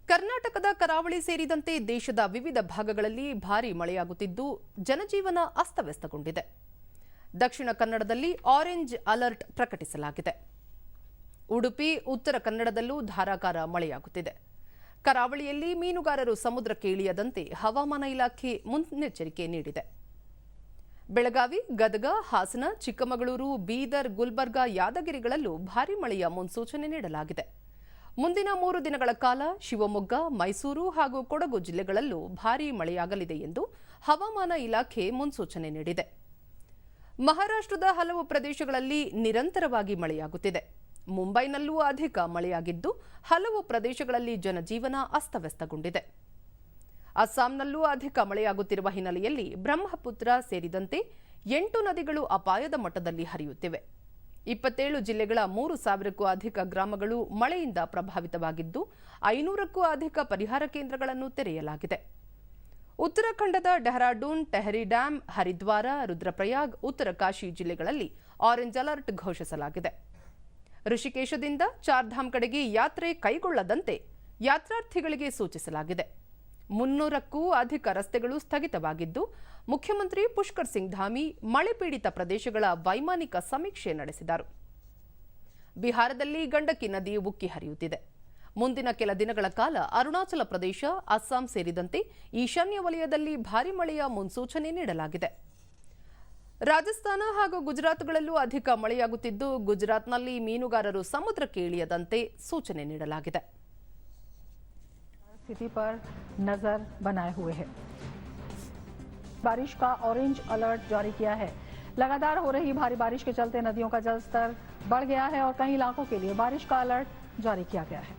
ಕರ್ನಾಟಕದ ಕರಾವಳಿ ಸೇರಿದಂತೆ ದೇಶದ ವಿವಿಧ ಭಾಗಗಳಲ್ಲಿ ಭಾರೀ ಮಳೆಯಾಗುತ್ತಿದ್ದು ಜನಜೀವನ ಅಸ್ತವ್ಯಸ್ತಗೊಂಡಿದೆ. ದಕ್ಷಿಣ ಕನ್ನಡದಲ್ಲಿ ಆರೆಂಜ್ ಅಲರ್ಟ್ ಪ್ರಕಟಿಸಲಾಗಿದೆ. ಉಡುಪಿ, ಉತ್ತರ ಕನ್ನಡದಲ್ಲೂ ಧಾರಾಕಾರ ಮಳೆಯಾಗುತ್ತಿದೆ. ಕರಾವಳಿಯಲ್ಲಿ ಮೀನುಗಾರರು ಸಮುದ್ರಕ್ಕೆ ಇಳಿಯದಂತೆ ಹವಾಮಾನ ಇಲಾಖೆ ಮುನ್ನೆಚ್ಚರಿಕೆ ನೀಡಿದೆ. ಬೆಳಗಾವಿ, ಗದಗ, ಹಾಸನ, ಚಿಕ್ಕಮಗಳೂರು, ಬೀದರ್, ಗುಲ್ಬರ್ಗಾ, ಯಾದಗಿರಿಗಳಲ್ಲೂ ಭಾರೀ ಮಳೆಯ ಮುನ್ಸೂಚನೆ ನೀಡಲಾಗಿದೆ. ಮುಂದಿನ 3 ದಿನಗಳ ಕಾಲ ಶಿವಮೊಗ್ಗ, ಮೈಸೂರು ಹಾಗೂ ಕೊಡಗು ಜಿಲ್ಲೆಗಳಲ್ಲೂ ಭಾರೀ ಮಳೆಯಾಗಲಿದೆ ಎಂದು ಹವಾಮಾನ ಇಲಾಖೆ ಮುನ್ಸೂಚನೆ ನೀಡಿದೆ. ಮಹಾರಾಷ್ಟ್ರದ ಹಲವು ಪ್ರದೇಶಗಳಲ್ಲಿ ನಿರಂತರವಾಗಿ ಮಳೆಯಾಗುತ್ತಿದೆ. ಮುಂಬೈನಲ್ಲೂ ಅಧಿಕ ಮಳೆಯಾಗಿದ್ದು ಹಲವು ಪ್ರದೇಶಗಳಲ್ಲಿ ಜನಜೀವನ ಅಸ್ತವ್ಯಸ್ತಗೊಂಡಿದೆ. ಅಸ್ಸಾಂನಲ್ಲೂ ಅಧಿಕ ಮಳೆಯಾಗುತ್ತಿರುವ ಹಿನ್ನೆಲೆಯಲ್ಲಿ ಬ್ರಹ್ಮಪುತ್ರ ಸೇರಿದಂತೆ 8 ನದಿಗಳು ಅಪಾಯದ ಮಟ್ಟದಲ್ಲಿ ಹರಿಯುತ್ತಿವೆ. 27 ಜಿಲ್ಲೆಗಳ 3,000ಕ್ಕೂ ಅಧಿಕ ಗ್ರಾಮಗಳು ಮಳೆಯಿಂದ ಪ್ರಭಾವಿತವಾಗಿದ್ದು 500ಕ್ಕೂ ಅಧಿಕ ಪರಿಹಾರ ಕೇಂದ್ರಗಳನ್ನು ತೆರೆಯಲಾಗಿದೆ. ಉತ್ತರಾಖಂಡದ ಡೆಹ್ರಾಡೂನ್, ಟೆಹರಿ ಡ್ಯಾಂ, ಹರಿದ್ವಾರ, ರುದ್ರಪ್ರಯಾಗ್, ಉತ್ತರ ಕಾಶಿ ಜಿಲ್ಲೆಗಳಲ್ಲಿ ಆರೆಂಜ್ ಅಲರ್ಟ್ ಘೋಷಿಸಲಾಗಿದೆ. ಋಷಿಕೇಶದಿಂದ ಚಾರ್ಧಾಮ್ ಕಡೆಗೆ ಯಾತ್ರೆ ಕೈಗೊಳ್ಳದಂತೆ ಯಾತ್ರಾರ್ಥಿಗಳಿಗೆ ಸೂಚಿಸಲಾಗಿದೆ. 300ಕ್ಕೂ ಅಧಿಕ ರಸ್ತೆಗಳು ಸ್ಥಗಿತವಾಗಿದ್ದು ಮುಖ್ಯಮಂತ್ರಿ ಪುಷ್ಕರ್ ಸಿಂಗ್ ಧಾಮಿ ಮಳೆ ಪೀಡಿತ ಪ್ರದೇಶಗಳ ವೈಮಾನಿಕ ಸಮೀಕ್ಷೆ ನಡೆಸಿದರು. ಬಿಹಾರದಲ್ಲಿ ಗಂಡಕಿ ನದಿ ಉಕ್ಕಿ ಹರಿಯುತ್ತಿದೆ. ಮುಂದಿನ ಕೆಲ ದಿನಗಳ ಕಾಲ ಅರುಣಾಚಲ ಪ್ರದೇಶ, ಅಸ್ಸಾಂ ಸೇರಿದಂತೆ ಈಶಾನ್ಯ ವಲಯದಲ್ಲಿ ಭಾರೀ ಮಳೆಯ ಮುನ್ಸೂಚನೆ ನೀಡಲಾಗಿದೆ. ರಾಜಸ್ಥಾನ ಹಾಗೂ ಗುಜರಾತ್ಗಳಲ್ಲೂ ಅಧಿಕ ಮಳೆಯಾಗುತ್ತಿದ್ದು ಗುಜರಾತ್ನಲ್ಲಿ ಮೀನುಗಾರರು ಸಮುದ್ರಕ್ಕೆ ಇಳಿಯದಂತೆ ಸೂಚನೆ ನೀಡಲಾಗಿದೆ. स्थिति पर नजर बनाए हुए है. बारिश का ऑरेंज अलर्ट जारी किया है. लगातार हो रही भारी बारिश के चलते नदियों का जलस्तर बढ़ गया है और कई इलाकों के लिए बारिश का अलर्ट जारी किया गया है.